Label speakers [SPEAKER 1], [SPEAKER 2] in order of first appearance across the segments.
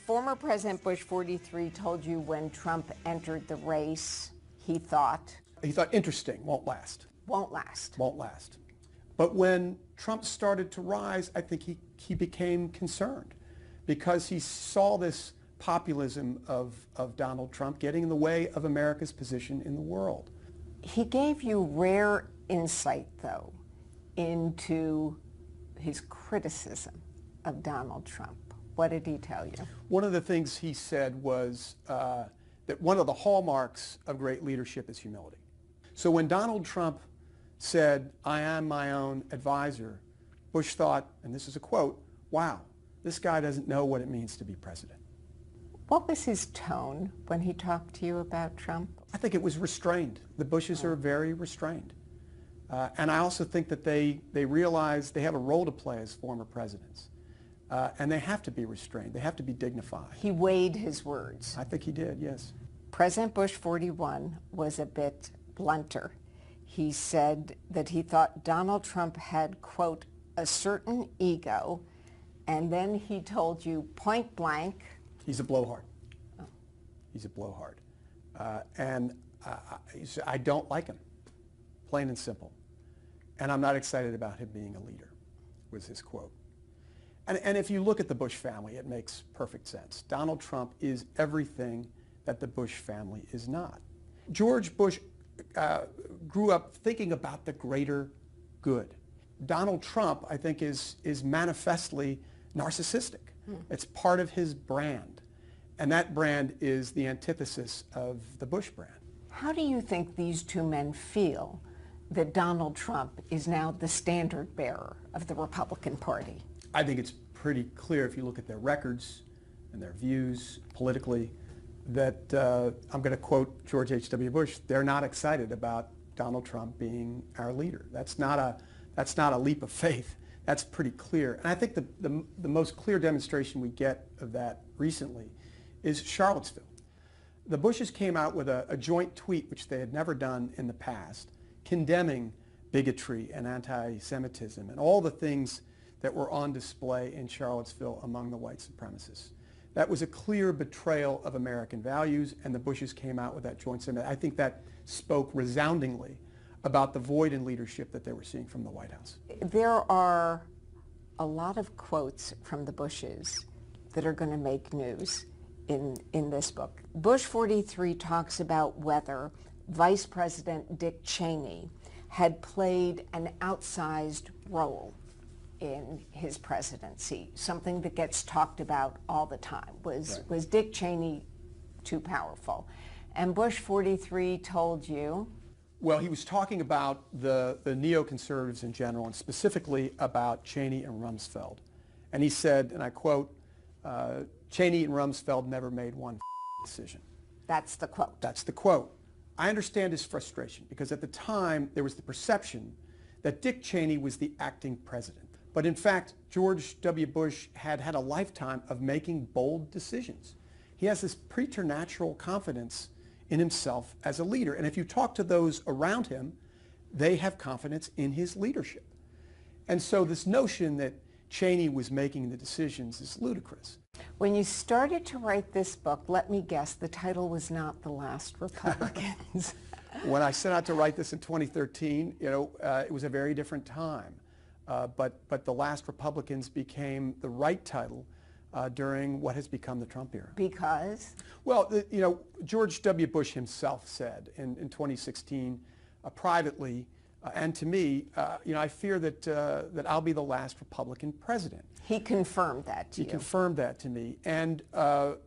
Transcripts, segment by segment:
[SPEAKER 1] Former President Bush 43 told you when Trump entered the race, he thought
[SPEAKER 2] interesting, won't last.
[SPEAKER 1] Won't last.
[SPEAKER 2] Won't last. But when Trump started to rise, I think he became concerned because he saw this populism of Donald Trump getting in the way of America's position in the world.
[SPEAKER 1] He gave you rare insight, though, into his criticism of Donald Trump. What did he tell you?
[SPEAKER 2] One of the things he said was that one of the hallmarks of great leadership is humility. So when Donald Trump said, "I am my own advisor," Bush thought, and this is a quote, "Wow, this guy doesn't know what it means to be president."
[SPEAKER 1] What was his tone when he talked to you about Trump?
[SPEAKER 2] I think it was restrained. The Bushes are very restrained. And I also think that they realize they have a role to play as former presidents. And they have to be restrained. They have to be dignified.
[SPEAKER 1] He weighed his words.
[SPEAKER 2] I think he did, yes.
[SPEAKER 1] President Bush 41 was a bit blunter. He said that he thought Donald Trump had, quote, a certain ego, and then he told you point blank,
[SPEAKER 2] he's a blowhard. Oh. He's a blowhard. And I don't like him, plain and simple. And I'm not excited about him being a leader, was his quote. And if you look at the Bush family, it makes perfect sense. Donald Trump is everything that the Bush family is not. George Bush grew up thinking about the greater good. Donald Trump, I think, is manifestly narcissistic. It's part of his brand. And that brand is the antithesis of the Bush brand.
[SPEAKER 1] How do you think these two men feel that Donald Trump is now the standard bearer of the Republican Party?
[SPEAKER 2] I think it's pretty clear if you look at their records and their views politically that, I'm going to quote George H.W. Bush, they're not excited about Donald Trump being our leader. That's not a leap of faith. That's pretty clear. And I think the most clear demonstration we get of that recently is Charlottesville. The Bushes came out with a joint tweet, which they had never done in the past, condemning bigotry and anti-Semitism and all the things that were on display in Charlottesville among the white supremacists. That was a clear betrayal of American values, and the Bushes came out with that joint statement. I think that spoke resoundingly about the void in leadership that they were seeing from the White House.
[SPEAKER 1] There are a lot of quotes from the Bushes that are going to make news in this book. Bush 43 talks about whether Vice President Dick Cheney had played an outsized role in his presidency, something that gets talked about all the time. Was Dick Cheney too powerful? And Bush 43 told you?
[SPEAKER 2] Well, he was talking about the neoconservatives in general, and specifically about Cheney and Rumsfeld. And he said, and I quote, Cheney and Rumsfeld never made one decision.
[SPEAKER 1] That's the quote.
[SPEAKER 2] That's the quote. I understand his frustration because at the time there was the perception that Dick Cheney was the acting president. But in fact, George W. Bush had a lifetime of making bold decisions. He has this preternatural confidence in himself as a leader. And if you talk to those around him, they have confidence in his leadership. And so this notion that Cheney was making the decisions is ludicrous.
[SPEAKER 1] When you started to write this book, let me guess, the title was not The Last Republicans.
[SPEAKER 2] When I set out to write this in 2013, it was a very different time. But The Last Republicans became the right title during what has become the Trump era.
[SPEAKER 1] Because?
[SPEAKER 2] Well, George W. Bush himself said in 2016 privately, and to me, I fear that I'll be the last Republican president.
[SPEAKER 1] He confirmed that to you.
[SPEAKER 2] He confirmed that to me. And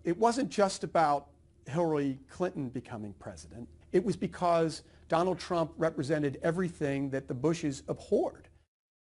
[SPEAKER 2] it wasn't just about Hillary Clinton becoming president. It was because Donald Trump represented everything that the Bushes abhorred.